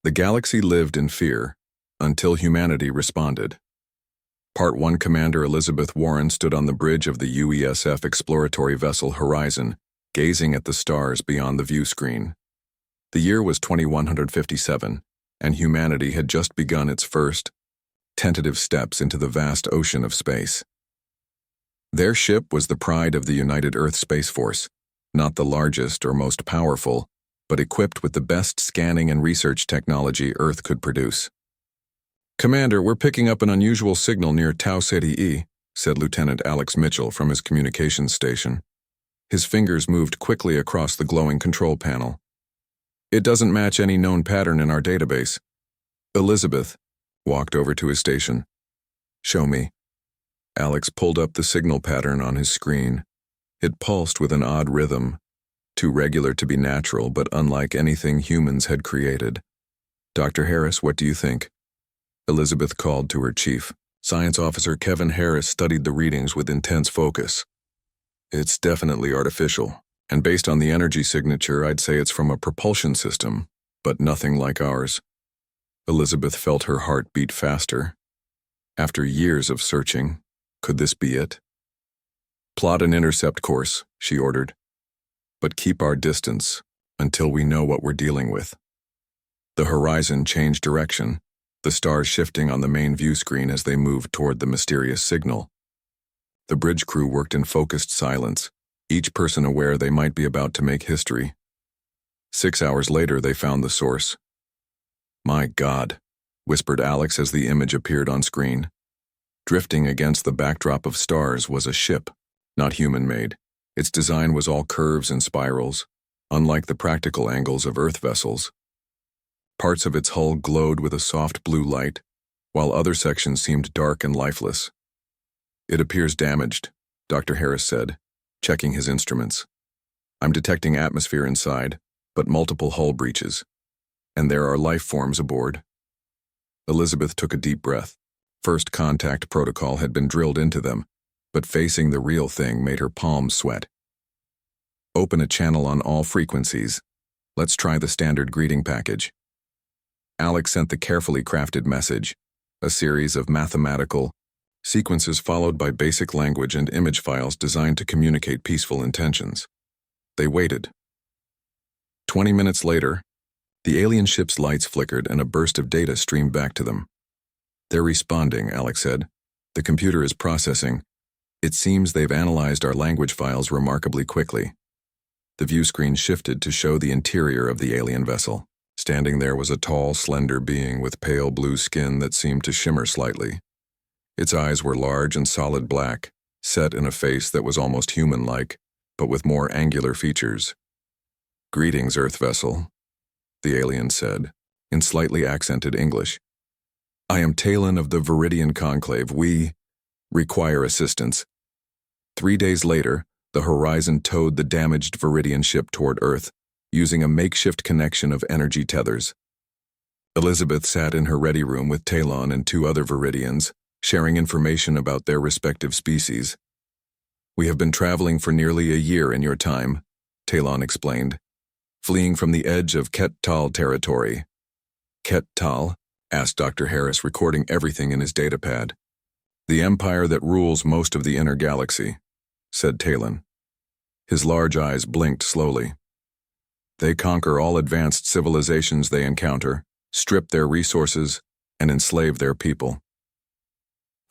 The galaxy lived in fear until humanity responded. Part 1 Commander Elizabeth Warren stood on the bridge of the UESF exploratory vessel Horizon, gazing at the stars beyond the view screen. The year was 2157, and humanity had just begun its first, tentative steps into the vast ocean of space. Their ship was the pride of the United Earth Space Force, not the largest or most powerful, but equipped with the best scanning and research technology Earth could produce. "Commander, we're picking up an unusual signal near Tau Ceti E," said Lieutenant Alex Mitchell from his communications station. His fingers moved quickly across the glowing control panel. "It doesn't match any known pattern in our database." Elizabeth walked over to his station. "Show me." Alex pulled up the signal pattern on his screen. It pulsed with an odd rhythm, too regular to be natural but unlike anything humans had created. "Dr. Harris, what do you think?" Elizabeth called to her chief. Science Officer Kevin Harris studied the readings with intense focus. "It's definitely artificial, and based on the energy signature, I'd say it's from a propulsion system, but nothing like ours." Elizabeth felt her heart beat faster. After years of searching, could this be it? "Plot an intercept course," she ordered. "But keep our distance until we know what we're dealing with." The Horizon changed direction, the stars shifting on the main view screen as they moved toward the mysterious signal. The bridge crew worked in focused silence, each person aware they might be about to make history. 6 hours later, they found the source. "My God," whispered Alex as the image appeared on screen. Drifting against the backdrop of stars was a ship, not human-made. Its design was all curves and spirals, unlike the practical angles of Earth vessels. Parts of its hull glowed with a soft blue light, while other sections seemed dark and lifeless. "It appears damaged," Dr. Harris said, checking his instruments. "I'm detecting atmosphere inside, but multiple hull breaches. And there are life forms aboard." Elizabeth took a deep breath. First contact protocol had been drilled into them, but facing the real thing made her palms sweat. "Open a channel on all frequencies. Let's try the standard greeting package." Alex sent the carefully crafted message, a series of mathematical sequences followed by basic language and image files designed to communicate peaceful intentions. They waited. 20 minutes later, the alien ship's lights flickered and a burst of data streamed back to them. "They're responding," Alex said. "The computer is processing. It seems they've analyzed our language files remarkably quickly." The view screen shifted to show the interior of the alien vessel. Standing there was a tall, slender being with pale blue skin that seemed to shimmer slightly. Its eyes were large and solid black, set in a face that was almost human-like, but with more angular features. "Greetings, Earth vessel," the alien said, in slightly accented English. "I am Talon of the Viridian Conclave. We require assistance." 3 days later, the Horizon towed the damaged Viridian ship toward Earth, using a makeshift connection of energy tethers. Elizabeth sat in her ready room with Talon and 2 other Viridians, sharing information about their respective species. "We have been traveling for nearly a year in your time," Talon explained, "fleeing from the edge of Ket Tal territory." "Ket Tal?" asked Dr. Harris, recording everything in his datapad. "The empire that rules most of the inner galaxy," said Talon. His large eyes blinked slowly. "They conquer all advanced civilizations they encounter, strip their resources, and enslave their people."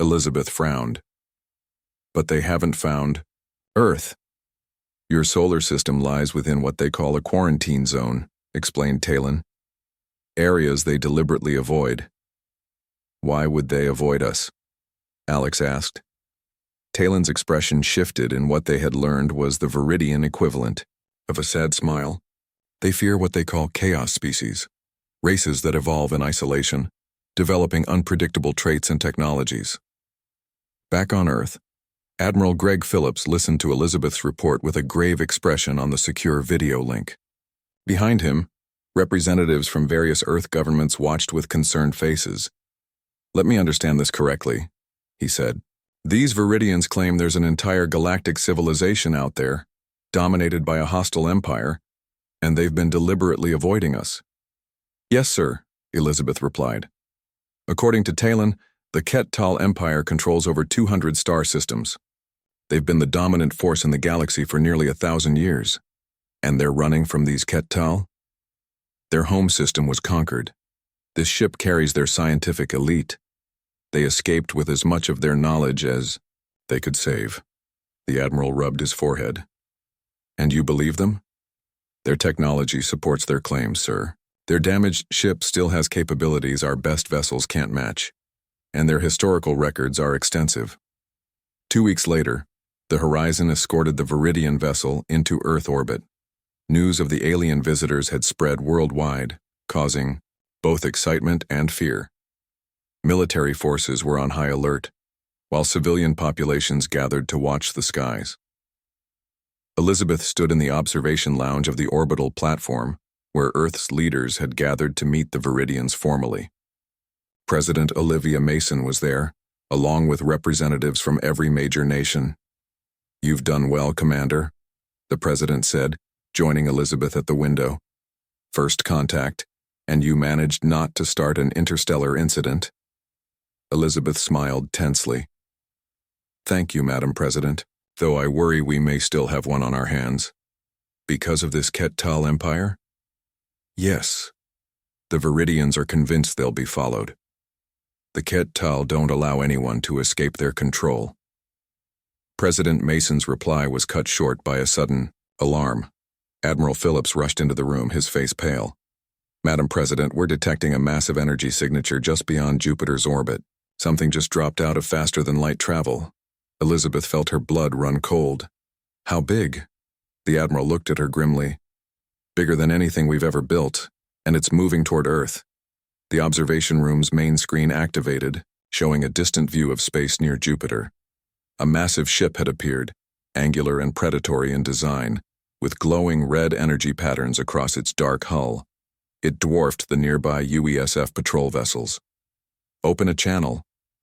Elizabeth frowned. "But they haven't found Earth." "Your solar system lies within what they call a quarantine zone," explained Talon. "Areas they deliberately avoid." "Why would they avoid us?" Alex asked. Talon's expression shifted, and what they had learned was the Viridian equivalent of a sad smile. "They fear what they call chaos species, races that evolve in isolation, developing unpredictable traits and technologies." Back on Earth, Admiral Greg Phillips listened to Elizabeth's report with a grave expression on the secure video link. Behind him, representatives from various Earth governments watched with concerned faces. "Let me understand this correctly," he said. "These Viridians claim there's an entire galactic civilization out there, dominated by a hostile empire, and they've been deliberately avoiding us." "Yes, sir," Elizabeth replied. According to Talon, the Ket-Tal Empire controls over 200 star systems. They've been the dominant force in the galaxy for nearly 1,000 years. And they're running from these Ket-Tal? Their home system was conquered. This ship carries their scientific elite. They escaped with as much of their knowledge as they could save. The Admiral rubbed his forehead. And you believe them? Their technology supports their claims, sir. Their damaged ship still has capabilities our best vessels can't match. And their historical records are extensive. 2 weeks later, the Horizon escorted the Viridian vessel into Earth orbit. News of the alien visitors had spread worldwide, causing both excitement and fear. Military forces were on high alert, while civilian populations gathered to watch the skies. Elizabeth stood in the observation lounge of the orbital platform, where Earth's leaders had gathered to meet the Viridians formally. President Olivia Mason was there, along with representatives from every major nation. "You've done well, Commander," the President said, joining Elizabeth at the window. "First contact, and you managed not to start an interstellar incident." Elizabeth smiled tensely. "Thank you, Madam President, though I worry we may still have one on our hands." "Because of this Ket-Tal Empire?" "Yes. The Viridians are convinced they'll be followed. The Ket-Tal don't allow anyone to escape their control." President Mason's reply was cut short by a sudden alarm. Admiral Phillips rushed into the room, his face pale. "Madam President, we're detecting a massive energy signature just beyond Jupiter's orbit. Something just dropped out of faster-than-light travel." Elizabeth felt her blood run cold. "How big?" The Admiral looked at her grimly. "Bigger than anything we've ever built, and it's moving toward Earth." The observation room's main screen activated, showing a distant view of space near Jupiter. A massive ship had appeared, angular and predatory in design, with glowing red energy patterns across its dark hull. It dwarfed the nearby UESF patrol vessels. "Open a channel,"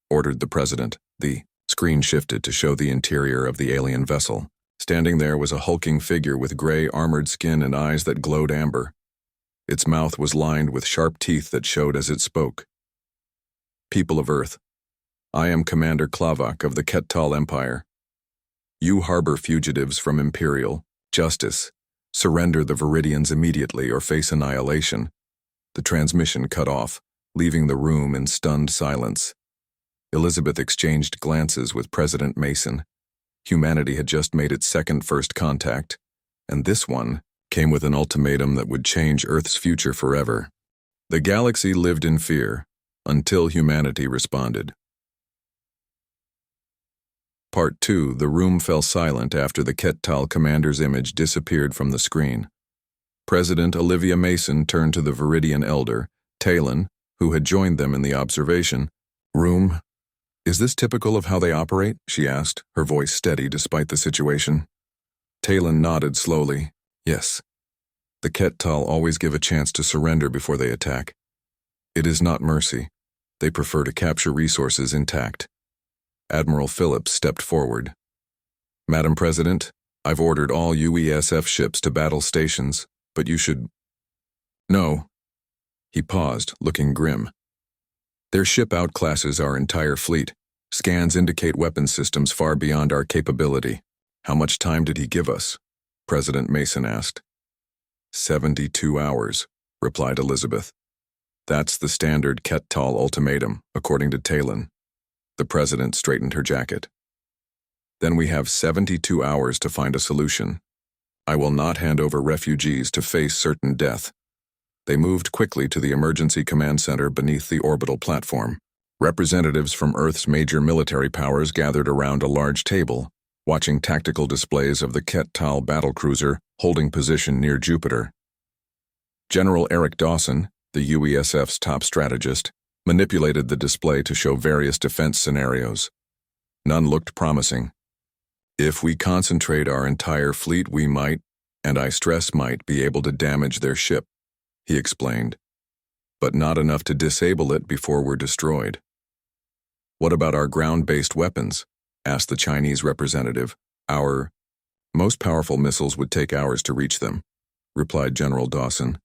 ordered the President. The screen shifted to show the interior of the alien vessel. Standing there was a hulking figure with gray armored skin and eyes that glowed amber. Its mouth was lined with sharp teeth that showed as it spoke. "People of Earth, I am Commander Klavak of the Ket-Tal Empire. You harbor fugitives from Imperial justice. Surrender the Viridians immediately or face annihilation." The transmission cut off, leaving the room in stunned silence. Elizabeth exchanged glances with President Mason. Humanity had just made its second first contact, and this one came with an ultimatum that would change Earth's future forever. The galaxy lived in fear until humanity responded. Part 2. The room fell silent after the Ket-Tal commander's image disappeared from the screen. President Olivia Mason turned to the Viridian elder, Talon, who had joined them in the observation room. "Is this typical of how they operate?" she asked, her voice steady despite the situation. Talon nodded slowly. "Yes. The Ket-Tal always give a chance to surrender before they attack. It is not mercy. They prefer to capture resources intact." Admiral Phillips stepped forward. "Madam President, I've ordered all UESF ships to battle stations, but you should—" "No." He paused, looking grim. "Their ship outclasses our entire fleet. Scans indicate weapon systems far beyond our capability." "How much time did he give us?" President Mason asked. 72 hours, replied Elizabeth. "That's the standard Ket-Tal ultimatum, according to Talon." The President straightened her jacket. "Then we have 72 hours to find a solution. I will not hand over refugees to face certain death." They moved quickly to the emergency command center beneath the orbital platform. Representatives from Earth's major military powers gathered around a large table, watching tactical displays of the Ket-Tal battlecruiser holding position near Jupiter. General Eric Dawson, the UESF's top strategist, manipulated the display to show various defense scenarios. None looked promising. "If we concentrate our entire fleet, we might, and I stress might, be able to damage their ship," he explained. "But not enough to disable it before we're destroyed." "What about our ground-based weapons?" asked the Chinese representative. "Our most powerful missiles would take hours to reach them," replied General Dawson.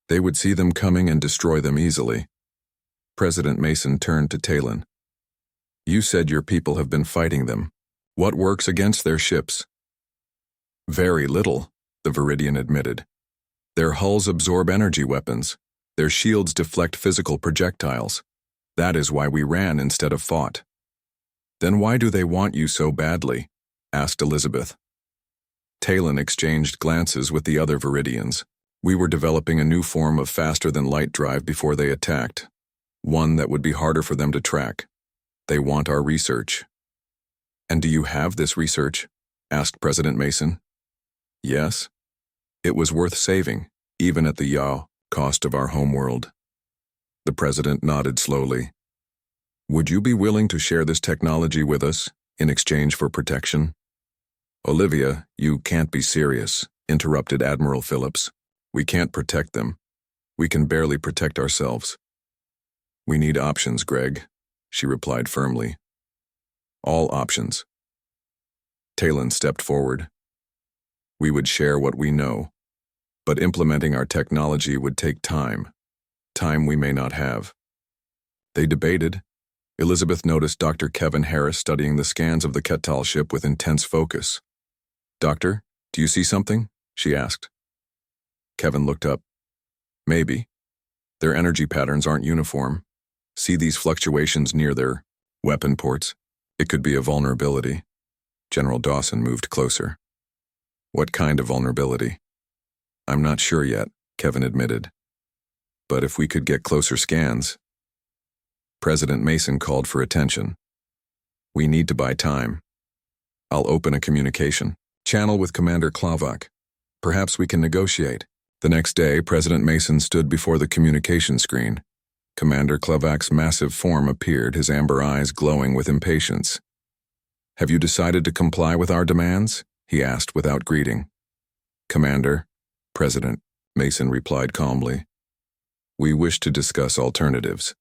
They would see them coming and destroy them easily. President Mason turned to Talon. You said your people have been fighting them. What works against their ships? Very little, the Viridian admitted. Their hulls absorb energy weapons. Their shields deflect physical projectiles. That is why we ran instead of fought. Then why do they want you so badly? Asked Elizabeth. Talon exchanged glances with the other Viridians. We were developing a new form of faster-than-light drive before they attacked. One that would be harder for them to track. They want our research. And do you have this research? Asked President Mason. Yes. It was worth saving, even at the cost of our homeworld. The President nodded slowly. Would you be willing to share this technology with us, in exchange for protection? Olivia, you can't be serious, interrupted Admiral Phillips. We can't protect them. We can barely protect ourselves. We need options, Greg, she replied firmly. All options. Talon stepped forward. We would share what we know, but implementing our technology would take time we may not have. They debated. Elizabeth noticed Dr. Kevin Harris studying the scans of the Ketal ship with intense focus. Doctor, do you see something? She asked. Kevin looked up. Maybe. Their energy patterns aren't uniform. See these fluctuations near their weapon ports? It could be a vulnerability. General Dawson moved closer. What kind of vulnerability? I'm not sure yet, Kevin admitted. But if we could get closer scans. President Mason called for attention. We need to buy time. I'll open a communication channel with Commander Klavak. Perhaps we can negotiate. The next day, President Mason stood before the communication screen. Commander Klavak's massive form appeared, his amber eyes glowing with impatience. Have you decided to comply with our demands? He asked without greeting. Commander, President Mason replied calmly. We wish to discuss alternatives.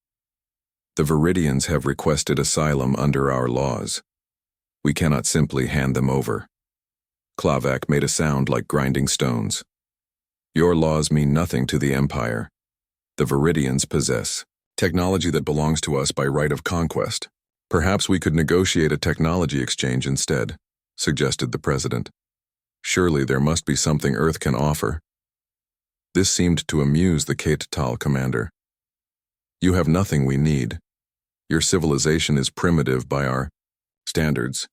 The Viridians have requested asylum under our laws. We cannot simply hand them over. Klavak made a sound like grinding stones. Your laws mean nothing to the Empire. The Viridians possess technology that belongs to us by right of conquest. Perhaps we could negotiate a technology exchange instead, suggested the President. Surely there must be something Earth can offer. This seemed to amuse the Ketal commander. You have nothing we need. Your civilization is primitive by our standards.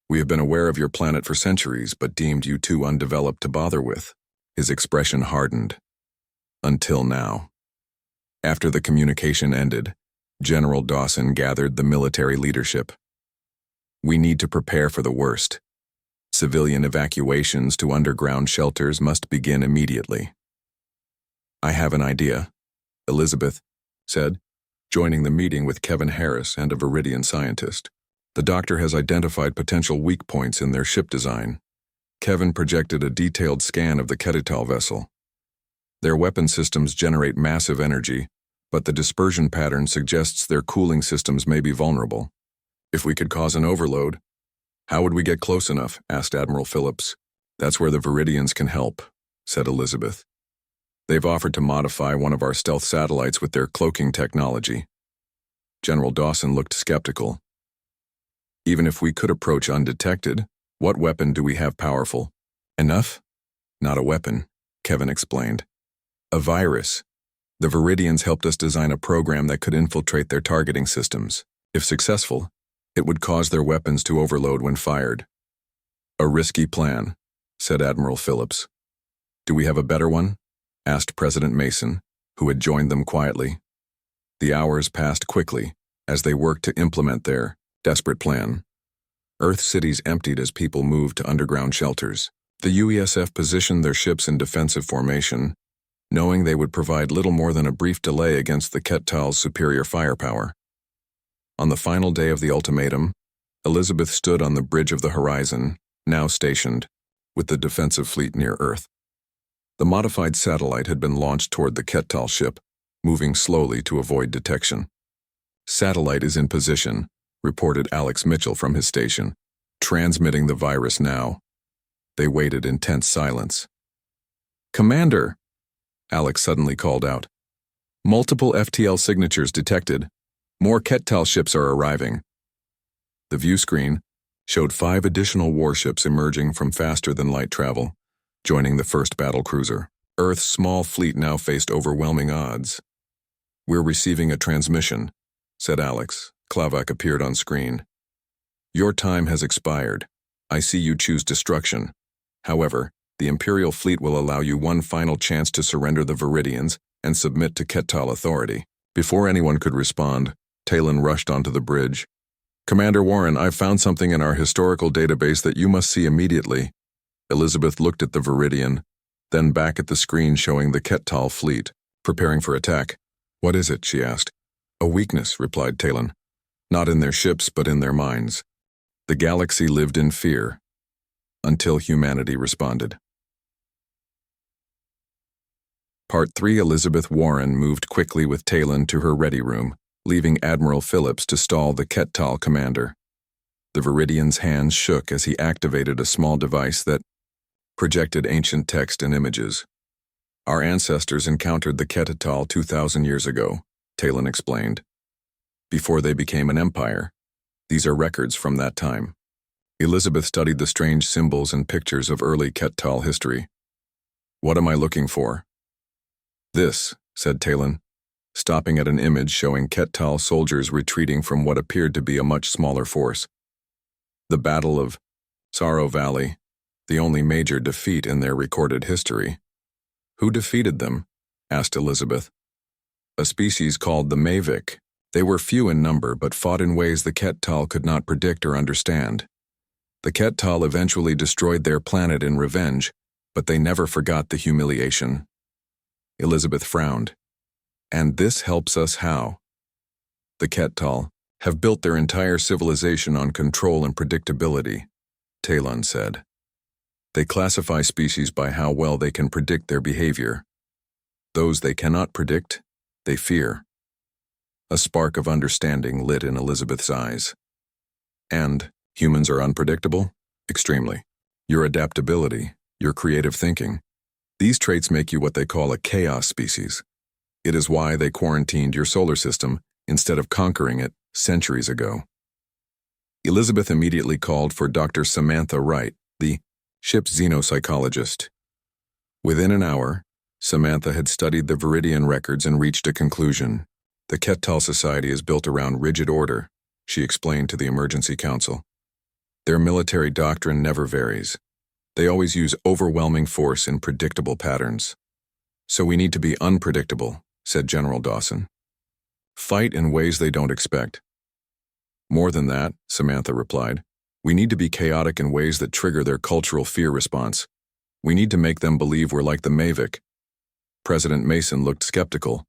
We have been aware of your planet for centuries, but deemed you too undeveloped to bother with. His expression hardened. Until now. After the communication ended, General Dawson gathered the military leadership. We need to prepare for the worst. Civilian evacuations to underground shelters must begin immediately. I have an idea, Elizabeth said, joining the meeting with Kevin Harris and a Viridian scientist. The doctor has identified potential weak points in their ship design. Kevin projected a detailed scan of the Ketal vessel. Their weapon systems generate massive energy, but the dispersion pattern suggests their cooling systems may be vulnerable. If we could cause an overload, how would we get close enough? Asked Admiral Phillips. That's where the Viridians can help, said Elizabeth. They've offered to modify one of our stealth satellites with their cloaking technology. General Dawson looked skeptical. Even if we could approach undetected, what weapon do we have powerful enough? Not a weapon, Kevin explained. A virus. The Viridians helped us design a program that could infiltrate their targeting systems. If successful, it would cause their weapons to overload when fired. A risky plan, said Admiral Phillips. Do we have a better one? Asked President Mason, who had joined them quietly. The hours passed quickly as they worked to implement their desperate plan. Earth cities emptied as people moved to underground shelters. The UESF positioned their ships in defensive formation, knowing they would provide little more than a brief delay against the Ketal's superior firepower. On the final day of the ultimatum, Elizabeth stood on the bridge of the horizon, now stationed, with the defensive fleet near Earth. The modified satellite had been launched toward the Ketal ship, moving slowly to avoid detection. Satellite is in position, reported Alex Mitchell from his station, transmitting the virus now. They waited in tense silence. Commander! Alex suddenly called out. Multiple FTL signatures detected. More Kettal ships are arriving. The view screen showed 5 additional warships emerging from faster-than-light travel, joining the first battle cruiser. Earth's small fleet now faced overwhelming odds. We're receiving a transmission, said Alex. Klavak appeared on screen. Your time has expired. I see you choose destruction. However, the Imperial fleet will allow you one final chance to surrender the Viridians and submit to Kettal authority. Before anyone could respond, Talon rushed onto the bridge. Commander Warren, I've found something in our historical database that you must see immediately. Elizabeth looked at the Viridian, then back at the screen showing the Kettal fleet, preparing for attack. What is it? She asked. A weakness, replied Talon. Not in their ships, but in their minds. The galaxy lived in fear, until humanity responded. Part 3. Elizabeth Warren moved quickly with Talon to her ready room, leaving Admiral Phillips to stall the Kettal commander. The Viridian's hands shook as he activated a small device that projected ancient text and images. Our ancestors encountered the Kettal 2,000 years ago, Talon explained. Before they became an empire. These are records from that time. Elizabeth studied the strange symbols and pictures of early Kettal history. What am I looking for? This, said Talon, stopping at an image showing Kettal soldiers retreating from what appeared to be a much smaller force. The Battle of Sorrow Valley, the only major defeat in their recorded history. Who defeated them? Asked Elizabeth. A species called the Mavic. They were few in number but fought in ways the Kettal could not predict or understand. The Kettal eventually destroyed their planet in revenge, but they never forgot the humiliation. Elizabeth frowned. And this helps us how? The Kettal have built their entire civilization on control and predictability, Talon said. They classify species by how well they can predict their behavior. Those they cannot predict, they fear. A spark of understanding lit in Elizabeth's eyes. And humans are unpredictable? Extremely. Your adaptability, your creative thinking. These traits make you what they call a chaos species. It is why they quarantined your solar system instead of conquering it centuries ago. Elizabeth immediately called for Dr. Samantha Wright, the ship's xenopsychologist. Within an hour, Samantha had studied the Viridian records and reached a conclusion. The Kettal society is built around rigid order, she explained to the emergency council. Their military doctrine never varies. They always use overwhelming force in predictable patterns. So we need to be unpredictable, said General Dawson. Fight in ways they don't expect. More than that, Samantha replied. We need to be chaotic in ways that trigger their cultural fear response. We need to make them believe we're like the Mavic. President Mason looked skeptical.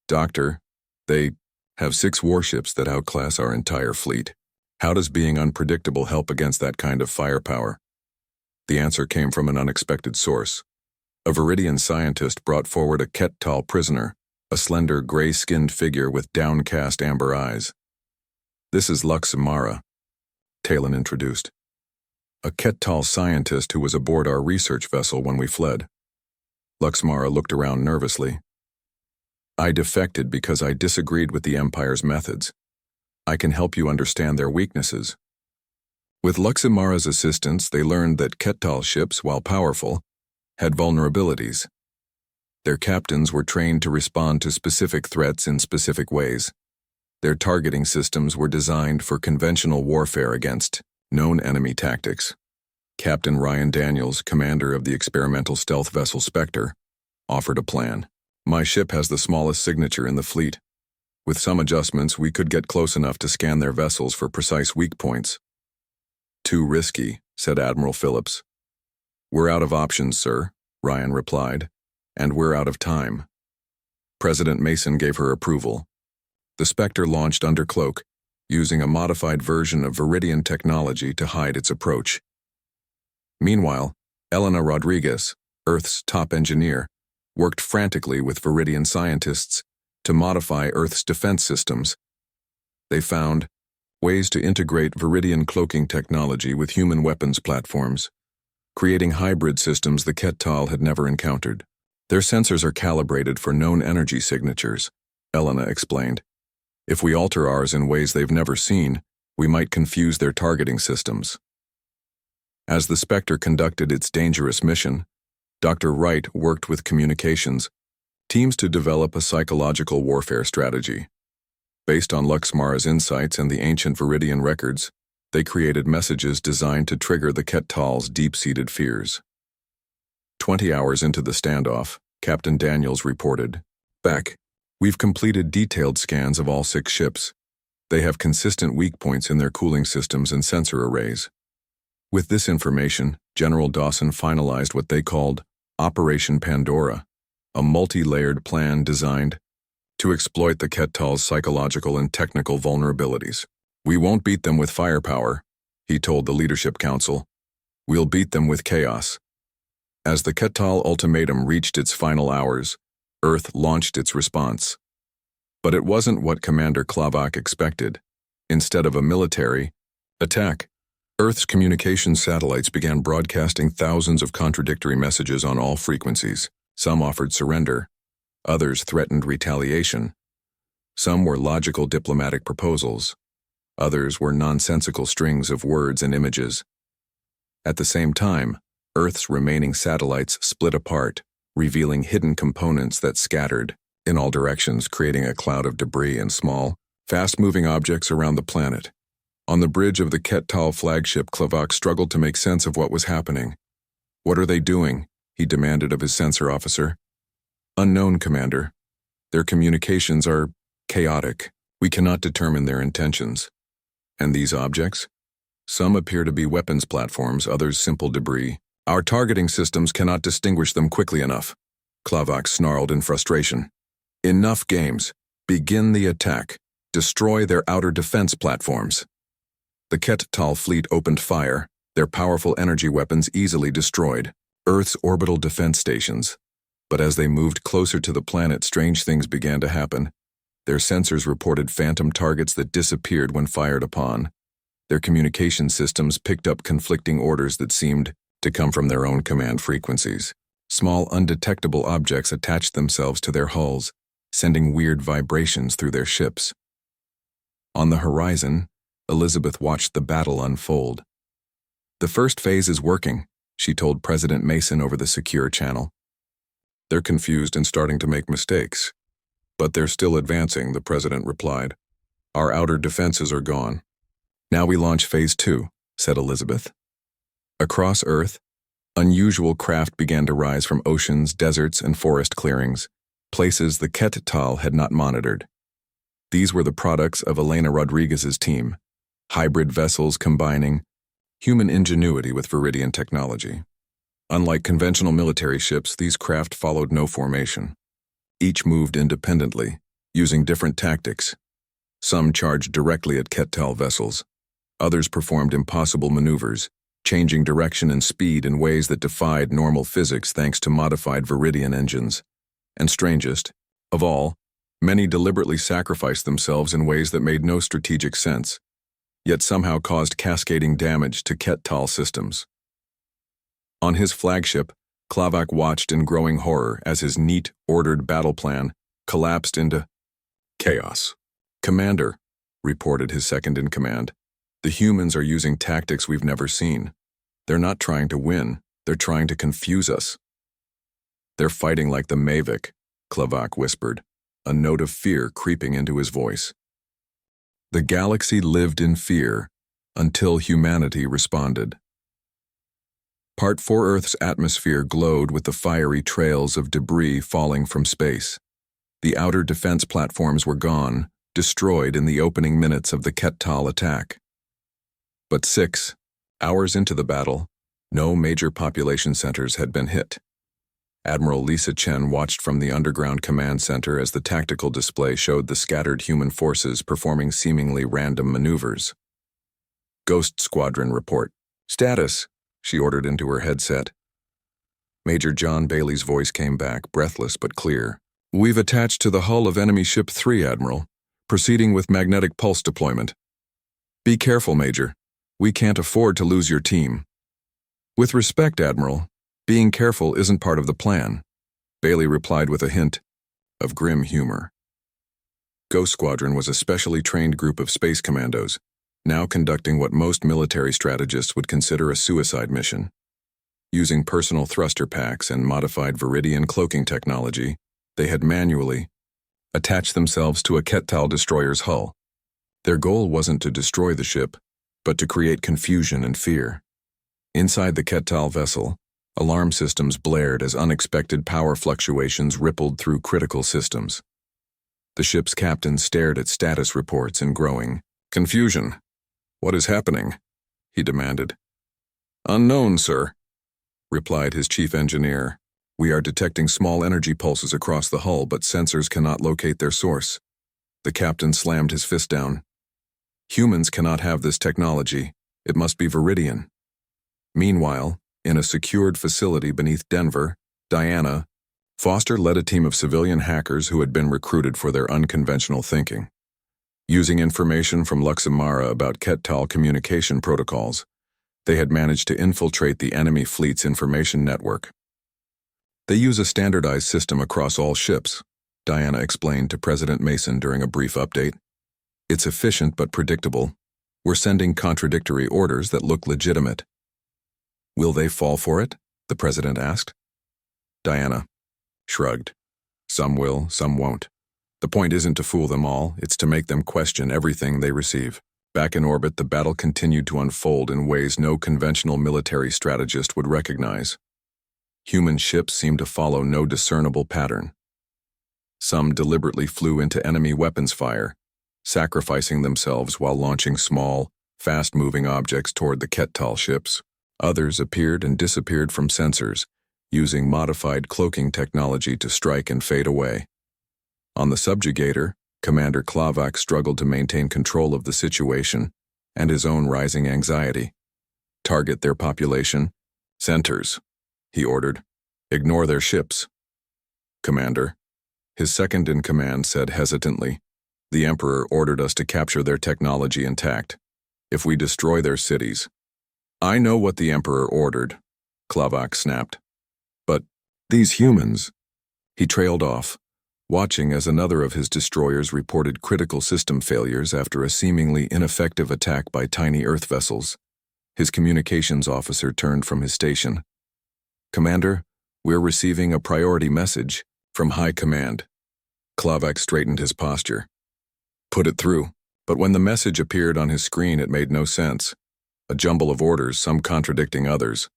Doctor, they have 6 warships that outclass our entire fleet. How does being unpredictable help against that kind of firepower? The answer came from an unexpected source. A Viridian scientist brought forward a Kettal prisoner, a slender, gray-skinned figure with downcast amber eyes. This is Luximara, Talon introduced. A Kettal scientist who was aboard our research vessel when we fled. Luximara looked around nervously. I defected because I disagreed with the Empire's methods. I can help you understand their weaknesses. With Luximara's assistance, they learned that Kettal ships, while powerful, had vulnerabilities. Their captains were trained to respond to specific threats in specific ways. Their targeting systems were designed for conventional warfare against known enemy tactics. Captain Ryan Daniels, commander of the experimental stealth vessel Spectre, offered a plan. My ship has the smallest signature in the fleet. With some adjustments, we could get close enough to scan their vessels for precise weak points. Too risky, said Admiral Phillips. We're out of options, sir, Ryan replied, and we're out of time. President Mason gave her approval. The Spectre launched under cloak, using a modified version of Viridian technology to hide its approach. Meanwhile, Elena Rodriguez, Earth's top engineer, worked frantically with Viridian scientists to modify Earth's defense systems. They found ways to integrate Viridian cloaking technology with human weapons platforms, creating hybrid systems the Kettal had never encountered. Their sensors are calibrated for known energy signatures, Elena explained. If we alter ours in ways they've never seen, we might confuse their targeting systems. As the Spectre conducted its dangerous mission, Dr. Wright worked with communications teams to develop a psychological warfare strategy. Based on Luxmara's insights and the ancient Viridian records, they created messages designed to trigger the Kettal's deep-seated fears. 20 hours into the standoff, Captain Daniels reported, "Back. We've completed detailed scans of all 6 ships. They have consistent weak points in their cooling systems and sensor arrays." With this information, General Dawson finalized what they called Operation Pandora, a multi-layered plan designed to exploit the Kettal's psychological and technical vulnerabilities. "We won't beat them with firepower," he told the Leadership Council. "We'll beat them with chaos." As the Kettal ultimatum reached its final hours, Earth launched its response. But it wasn't what Commander Klavak expected. Instead of a military attack, Earth's communication satellites began broadcasting thousands of contradictory messages on all frequencies. Some offered surrender, others threatened retaliation. Some were logical diplomatic proposals, others were nonsensical strings of words and images. At the same time, Earth's remaining satellites split apart, revealing hidden components that scattered in all directions, creating a cloud of debris and small, fast-moving objects around the planet. On the bridge of the Kettal flagship, Klavak struggled to make sense of what was happening. "What are they doing?" he demanded of his sensor officer. "Unknown, Commander. Their communications are chaotic. We cannot determine their intentions." "And these objects? Some appear to be weapons platforms, others simple debris. Our targeting systems cannot distinguish them quickly enough," Klavak snarled in frustration. "Enough games. Begin the attack. Destroy their outer defense platforms." The Kettal fleet opened fire, their powerful energy weapons easily destroyed Earth's orbital defense stations. But as they moved closer to the planet, strange things began to happen. Their sensors reported phantom targets that disappeared when fired upon. Their communication systems picked up conflicting orders that seemed to come from their own command frequencies. Small, undetectable objects attached themselves to their hulls, sending weird vibrations through their ships. On the horizon, Elizabeth watched the battle unfold. "The first phase is working," she told President Mason over the secure channel. "They're confused and starting to make mistakes. But they're still advancing," the president replied. "Our outer defenses are gone." "Now we launch phase 2, said Elizabeth. Across Earth, unusual craft began to rise from oceans, deserts, and forest clearings, places the Kettal had not monitored. These were the products of Elena Rodriguez's team, hybrid vessels combining human ingenuity with Viridian technology. Unlike conventional military ships, these craft followed no formation. Each moved independently, using different tactics. Some charged directly at Kettal vessels. Others performed impossible maneuvers, changing direction and speed in ways that defied normal physics thanks to modified Viridian engines. And strangest of all, many deliberately sacrificed themselves in ways that made no strategic sense, yet somehow caused cascading damage to Kettal systems. On his flagship, Klavak watched in growing horror as his neat, ordered battle plan collapsed into chaos. "Commander," reported his second-in-command, "the humans are using tactics we've never seen. They're not trying to win, they're trying to confuse us." "They're fighting like the Mavic," Klavak whispered, a note of fear creeping into his voice. The galaxy lived in fear until humanity responded. Part 4 Earth's atmosphere glowed with the fiery trails of debris falling from space. The outer defense platforms were gone, destroyed in the opening minutes of the Kettal attack. But 6 hours into the battle, no major population centers had been hit. Admiral Lisa Chen watched from the underground command center as the tactical display showed the scattered human forces performing seemingly random maneuvers. "Ghost Squadron report. Status," she ordered into her headset. Major John Bailey's voice came back, breathless but clear. "We've attached to the hull of enemy ship 3, Admiral, proceeding with magnetic pulse deployment. Be careful, Major. We can't afford to lose your team." "With respect, Admiral, being careful isn't part of the plan. Bailey replied with a hint of grim humor. Ghost Squadron was a specially trained group of space commandos, now conducting what most military strategists would consider a suicide mission. Using personal thruster packs and modified Viridian cloaking technology, they had manually attached themselves to a Kettal destroyer's hull. Their goal wasn't to destroy the ship, but to create confusion and fear. Inside the Kettal vessel, alarm systems blared as unexpected power fluctuations rippled through critical systems. The ship's captain stared at status reports in growing confusion. "What is happening?" he demanded. "Unknown, sir," replied his chief engineer. "We are detecting small energy pulses across the hull, but sensors cannot locate their source." The captain slammed his fist down. "Humans cannot have this technology. It must be Viridian." Meanwhile, in a secured facility beneath Denver, Diana, Foster led a team of civilian hackers who had been recruited for their unconventional thinking. Using information from Luxamara about Kettal communication protocols, they had managed to infiltrate the enemy fleet's information network. "They use a standardized system across all ships," Diana explained to President Mason during a brief update. "It's efficient but predictable. We're sending contradictory orders that look legitimate." "Will they fall for it?" the president asked. Diana shrugged. "Some will, some won't. The point isn't to fool them all, it's to make them question everything they receive." Back in orbit, the battle continued to unfold in ways no conventional military strategist would recognize. Human ships seemed to follow no discernible pattern. Some deliberately flew into enemy weapons fire, sacrificing themselves while launching small, fast-moving objects toward the Kettal ships. Others appeared and disappeared from sensors, using modified cloaking technology to strike and fade away. On the subjugator, Commander Klavak struggled to maintain control of the situation and his own rising anxiety. "Target their population centers," he ordered. "Ignore their ships." "Commander," his second-in-command said hesitantly, "the Emperor ordered us to capture their technology intact. If we destroy their cities—" "I know what the Emperor ordered," Klavak snapped. "But these humans—" He trailed off, watching as another of his destroyers reported critical system failures after a seemingly ineffective attack by tiny Earth vessels. His communications officer turned from his station. "Commander, we're receiving a priority message from High Command." Klavak straightened his posture. "Put it through." But when the message appeared on his screen, it made no sense. A jumble of orders, some contradicting others.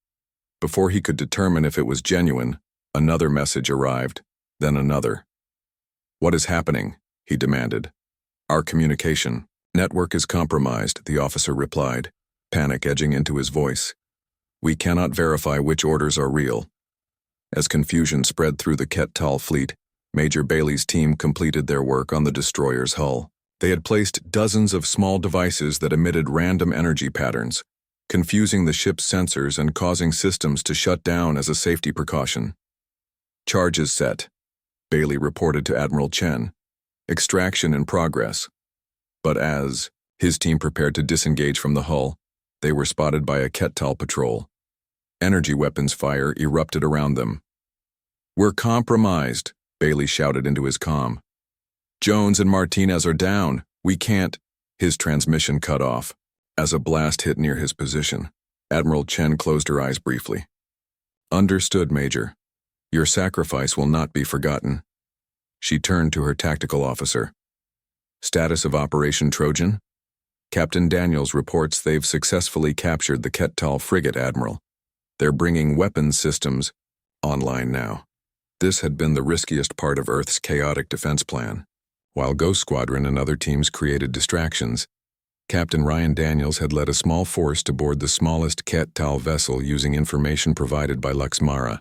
Before he could determine if it was genuine, another message arrived, then another. "What is happening?" he demanded. "Our communication network is compromised," the officer replied, panic edging into his voice. "We cannot verify which orders are real." As confusion spread through the Kettal fleet, Major Bailey's team completed their work on the destroyer's hull. They had placed dozens of small devices that emitted random energy patterns, confusing the ship's sensors and causing systems to shut down as a safety precaution. "Charges set," Bailey reported to Admiral Chen. "Extraction in progress." But as his team prepared to disengage from the hull, they were spotted by a Kettal patrol. Energy weapons fire erupted around them. "We're compromised," Bailey shouted into his comm. "Jones and Martinez are down. We can't—" His transmission cut off as a blast hit near his position. Admiral Chen closed her eyes briefly. "Understood, Major. Your sacrifice will not be forgotten." She turned to her tactical officer. "Status of Operation Trojan?" "Captain Daniels reports they've successfully captured the Kettal frigate, Admiral. They're bringing weapons systems online now." This had been the riskiest part of Earth's chaotic defense plan. While Ghost Squadron and other teams created distractions, Captain Ryan Daniels had led a small force to board the smallest Kettal vessel using information provided by Luxmara.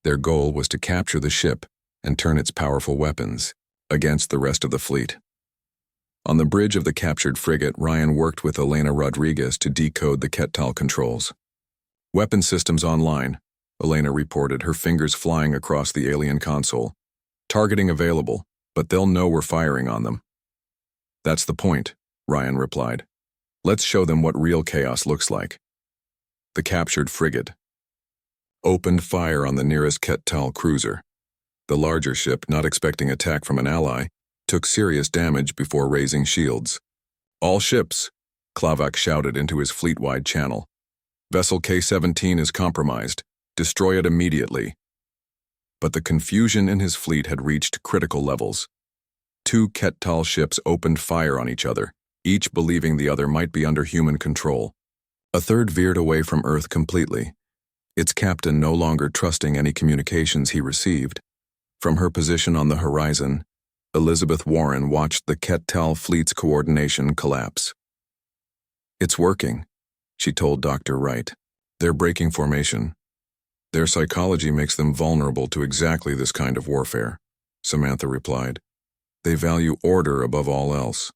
Their goal was to capture the ship and turn its powerful weapons against the rest of the fleet. On the bridge of the captured frigate, Ryan worked with Elena Rodriguez to decode the Kettal controls. "Weapon systems online," Elena reported, her fingers flying across the alien console. "Targeting available, but they'll know we're firing on them." "That's the point," Ryan replied. "Let's show them what real chaos looks like." The captured frigate opened fire on the nearest Kettal cruiser. The larger ship, not expecting attack from an ally, took serious damage before raising shields. "All ships," Klavak shouted into his fleet-wide channel. "Vessel K-17 is compromised. Destroy it immediately." But the confusion in his fleet had reached critical levels. 2 Kettal ships opened fire on each other, each believing the other might be under human control. A third veered away from Earth completely, its captain no longer trusting any communications he received. From her position on the horizon, Elizabeth Warren watched the Kettal fleet's coordination collapse. "It's working," she told Dr. Wright. "They're breaking formation. Their psychology makes them vulnerable to exactly this kind of warfare," Samantha replied. "They value order above all else.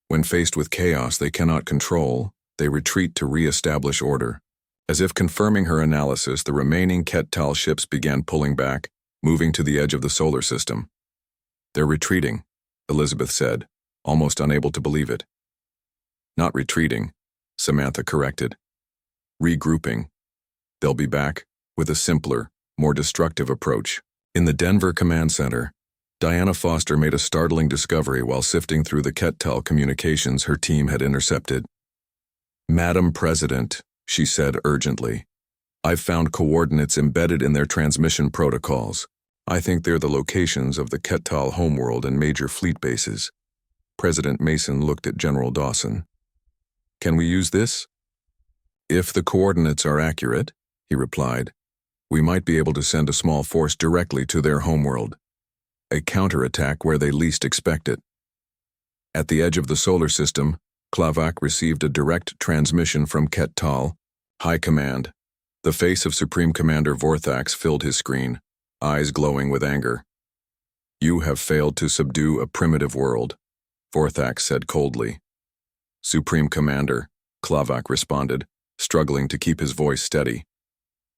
When faced with chaos they cannot control, they retreat to re-establish order." As if confirming her analysis, the remaining Kettal ships began pulling back, moving to the edge of the solar system. "They're retreating," Elizabeth said, almost unable to believe it. "Not retreating," Samantha corrected. "Regrouping. They'll be back, with a simpler, more destructive approach." In the Denver Command Center, Diana Foster made a startling discovery while sifting through the Kettal communications her team had intercepted. "Madam President," she said urgently, "I've found coordinates embedded in their transmission protocols. I think they're the locations of the Kettal homeworld and major fleet bases." President Mason looked at General Dawson. "Can we use this?" "If the coordinates are accurate," he replied, "we might be able to send a small force directly to their homeworld. A counterattack where they least expect it." At the edge of the solar system, Klavak received a direct transmission from Kettal, High Command. The face of Supreme Commander Vorthax filled his screen, eyes glowing with anger. "You have failed to subdue a primitive world," Vorthax said coldly. "Supreme Commander," Klavak responded, struggling to keep his voice steady.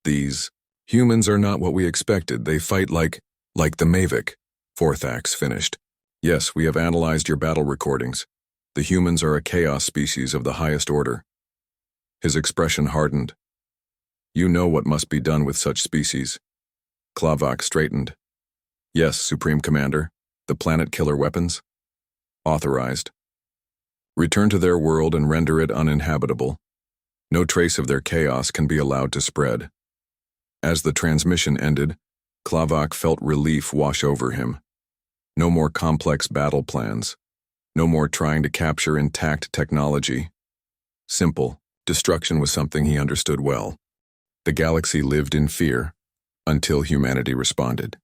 "These humans are not what we expected. They fight like the Mavic," Vorthax finished. "Yes, we have analyzed your battle recordings. The humans are a chaos species of the highest order." His expression hardened. "You know what must be done with such species." Klavak straightened. "Yes, Supreme Commander. The planet killer weapons?" "Authorized. Return to their world and render it uninhabitable. No trace of their chaos can be allowed to spread." As the transmission ended, Klavak felt relief wash over him. No more complex battle plans. No more trying to capture intact technology. Simple, destruction was something he understood well. The galaxy lived in fear until humanity responded.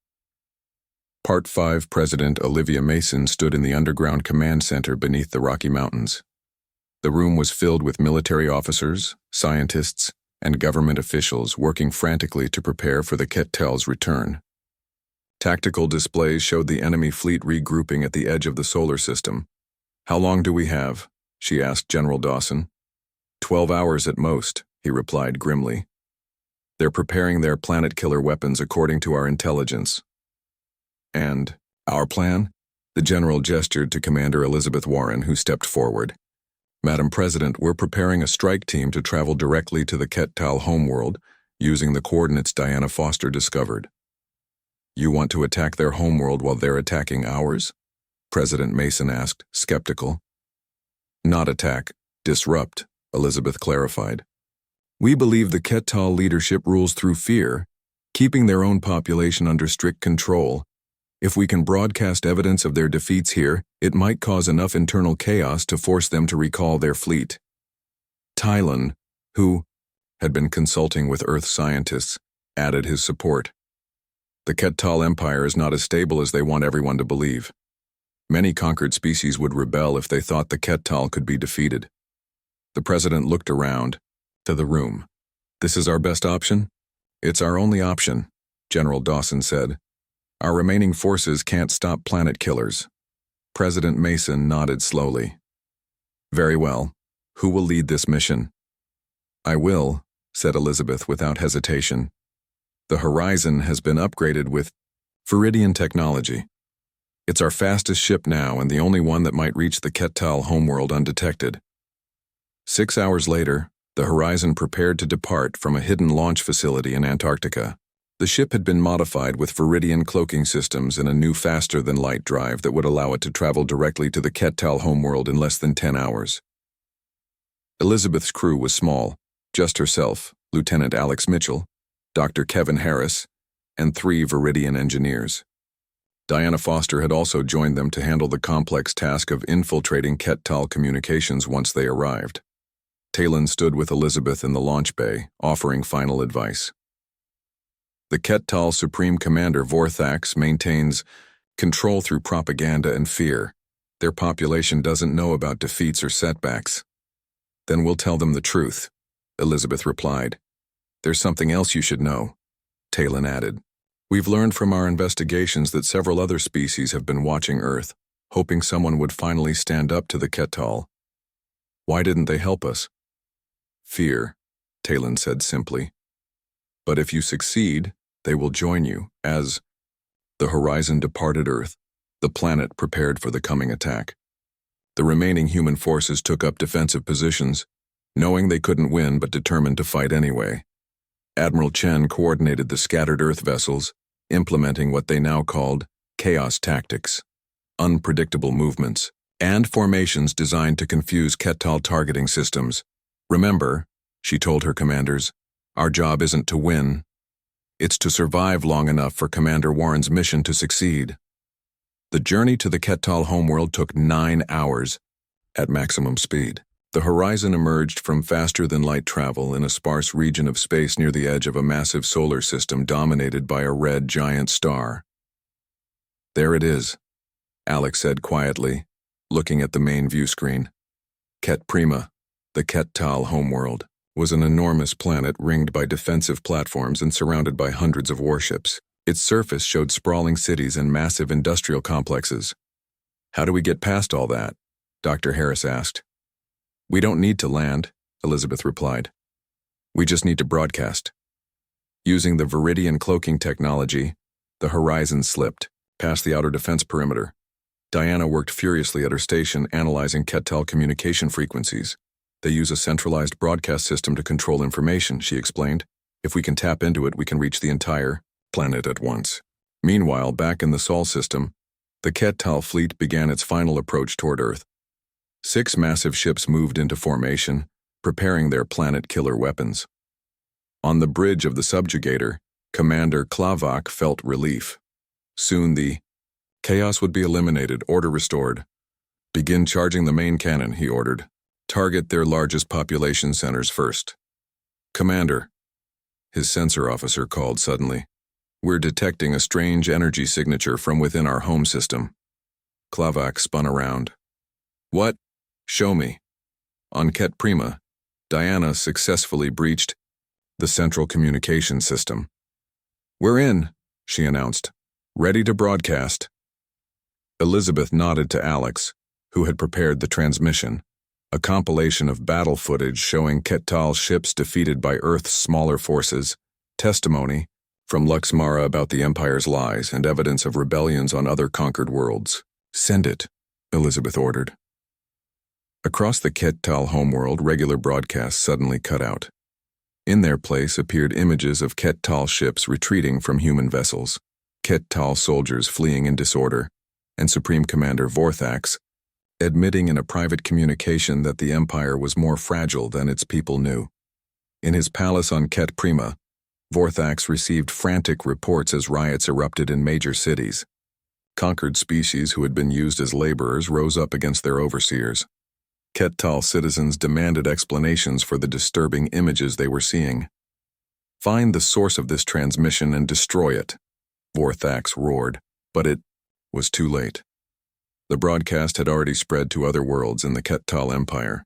Part 5. President Olivia Mason stood in the underground command center beneath the Rocky Mountains. The room was filled with military officers, scientists, and government officials working frantically to prepare for the Kettal's return. Tactical displays showed the enemy fleet regrouping at the edge of the solar system. "How long do we have?" she asked General Dawson. 12 hours at most," he replied grimly. "They're preparing their planet-killer weapons according to our intelligence." "And our plan?" The general gestured to Commander Elizabeth Warren, who stepped forward. "Madam President, we're preparing a strike team to travel directly to the Kettal homeworld using the coordinates Diana Foster discovered." "You want to attack their homeworld while they're attacking ours?" President Mason asked, skeptical. "Not attack, disrupt," Elizabeth clarified. "We believe the Kettal leadership rules through fear, keeping their own population under strict control. If we can broadcast evidence of their defeats here, it might cause enough internal chaos to force them to recall their fleet." Tylan, who had been consulting with Earth scientists, added his support. "The Kettal Empire is not as stable as they want everyone to believe. Many conquered species would rebel if they thought the Kettal could be defeated." The president looked around, to the room. "This is our best option?" "It's our only option," General Dawson said. "Our remaining forces can't stop planet killers." President Mason nodded slowly. "Very well. Who will lead this mission?" "I will," said Elizabeth without hesitation. "The Horizon has been upgraded with Viridian technology. It's our fastest ship now and the only one that might reach the Kettal homeworld undetected." 6 hours later, the Horizon prepared to depart from a hidden launch facility in Antarctica. The ship had been modified with Viridian cloaking systems and a new faster-than-light drive that would allow it to travel directly to the Kettal homeworld in less than 10 hours. Elizabeth's crew was small, just herself, Lieutenant Alex Mitchell, Dr. Kevin Harris, and 3 Viridian engineers. Diana Foster had also joined them to handle the complex task of infiltrating Kettal communications once they arrived. Talon stood with Elizabeth in the launch bay, offering final advice. The Kettal Supreme Commander Vorthax maintains control through propaganda and fear. Their population doesn't know about defeats or setbacks. Then we'll tell them the truth, Elizabeth replied. There's something else you should know, Talon added. We've learned from our investigations that several other species have been watching Earth, hoping someone would finally stand up to the Kettal. Why didn't they help us? Fear, Talon said simply. But if you succeed, they will join you, as the horizon departed Earth, the planet prepared for the coming attack. The remaining human forces took up defensive positions, knowing they couldn't win but determined to fight anyway. Admiral Chen coordinated the scattered Earth vessels, implementing what they now called chaos tactics, unpredictable movements, and formations designed to confuse Kettal targeting systems. Remember, she told her commanders, our job isn't to win. It's to survive long enough for Commander Warren's mission to succeed. The journey to the Kettal homeworld took 9 hours at maximum speed. The horizon emerged from faster-than-light travel in a sparse region of space near the edge of a massive solar system dominated by a red giant star. There it is, Alex said quietly, looking at the main view screen. Ket Prima, the Kettal homeworld, was an enormous planet ringed by defensive platforms and surrounded by hundreds of warships. Its surface showed sprawling cities and massive industrial complexes. How do we get past all that? Dr. Harris asked. We don't need to land, Elizabeth replied. We just need to broadcast. Using the Viridian cloaking technology, the horizon slipped, past the outer defense perimeter. Diana worked furiously at her station analyzing Kettal communication frequencies. They use a centralized broadcast system to control information, she explained. If we can tap into it, we can reach the entire planet at once. Meanwhile, back in the Sol system, the Kettal fleet began its final approach toward Earth. 6 massive ships moved into formation, preparing their planet-killer weapons. On the bridge of the subjugator, Commander Klavak felt relief. Soon the chaos would be eliminated, order restored. Begin charging the main cannon, he ordered. Target their largest population centers first. Commander, his sensor officer called suddenly. We're detecting a strange energy signature from within our home system. Klavak spun around. What? Show me. On Ket Prima, Diana successfully breached the central communication system. We're in, she announced. Ready to broadcast. Elizabeth nodded to Alex, who had prepared the transmission, a compilation of battle footage showing Kettal ships defeated by Earth's smaller forces, testimony from Luxmara about the Empire's lies, and evidence of rebellions on other conquered worlds. Send it, Elizabeth ordered. Across the Kettal homeworld, regular broadcasts suddenly cut out. In their place appeared images of Kettal ships retreating from human vessels, Kettal soldiers fleeing in disorder, and Supreme Commander Vorthax admitting in a private communication that the Empire was more fragile than its people knew. In his palace on Ket Prima, Vorthax received frantic reports as riots erupted in major cities. Conquered species who had been used as laborers rose up against their overseers. Kettal citizens demanded explanations for the disturbing images they were seeing. Find the source of this transmission and destroy it, Vorthax roared, but it was too late. The broadcast had already spread to other worlds in the Kettal Empire.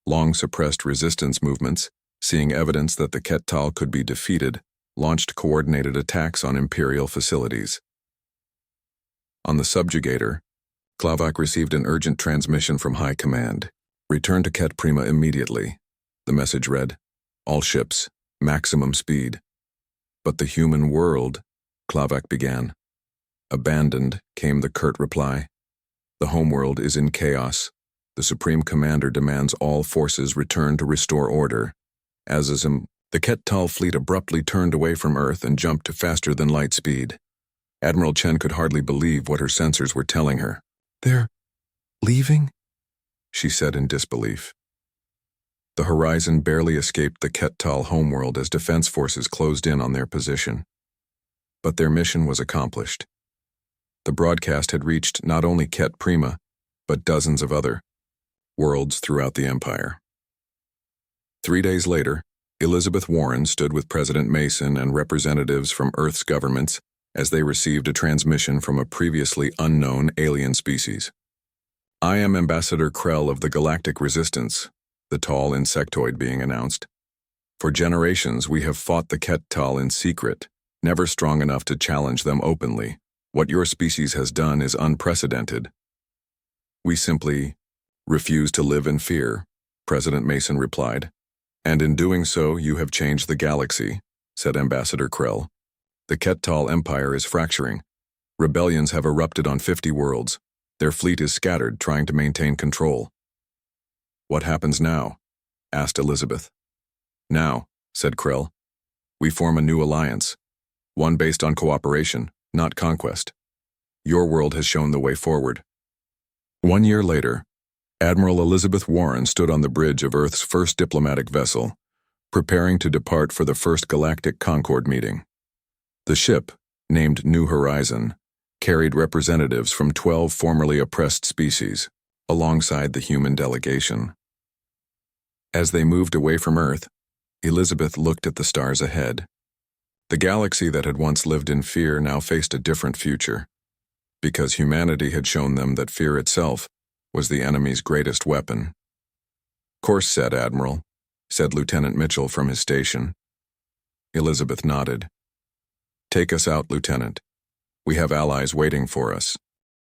Long-suppressed resistance movements, seeing evidence that the Kettal could be defeated, launched coordinated attacks on Imperial facilities. On the subjugator, Klavak received an urgent transmission from High Command. Return to Ket Prima immediately. The message read, all ships, maximum speed. But the human world, Klavak began. Abandoned, came the curt reply. The homeworld is in chaos. The Supreme Commander demands all forces return to restore order. As is The Ket-Tal fleet abruptly turned away from Earth and jumped to faster than light speed. Admiral Chen could hardly believe what her sensors were telling her. "They're leaving?" she said in disbelief. The horizon barely escaped the Ket-Tal homeworld as defense forces closed in on their position. But their mission was accomplished. The broadcast had reached not only Ket Prima, but dozens of other worlds throughout the Empire. 3 days later, Elizabeth Warren stood with President Mason and representatives from Earth's governments as they received a transmission from a previously unknown alien species. "I am Ambassador Krell of the Galactic Resistance," the tall insectoid being announced. "For generations we have fought the Ket-Tal in secret, never strong enough to challenge them openly. What your species has done is unprecedented." "We simply refuse to live in fear," President Mason replied. "And in doing so, you have changed the galaxy," said Ambassador Krell. "The Ket-Tal Empire is fracturing. Rebellions have erupted on 50 worlds. Their fleet is scattered, trying to maintain control." "What happens now?" asked Elizabeth. "Now," said Krell, "we form a new alliance, one based on cooperation, not conquest. Your world has shown the way forward." 1 year later, Admiral Elizabeth Warren stood on the bridge of Earth's first diplomatic vessel, preparing to depart for the first Galactic Concord meeting. The ship, named New Horizon, carried representatives from 12 formerly oppressed species, alongside the human delegation. As they moved away from Earth, Elizabeth looked at the stars ahead. The galaxy that had once lived in fear now faced a different future, because humanity had shown them that fear itself was the enemy's greatest weapon. "Course set, Admiral," said Lieutenant Mitchell from his station. Elizabeth nodded. "Take us out, Lieutenant. We have allies waiting for us."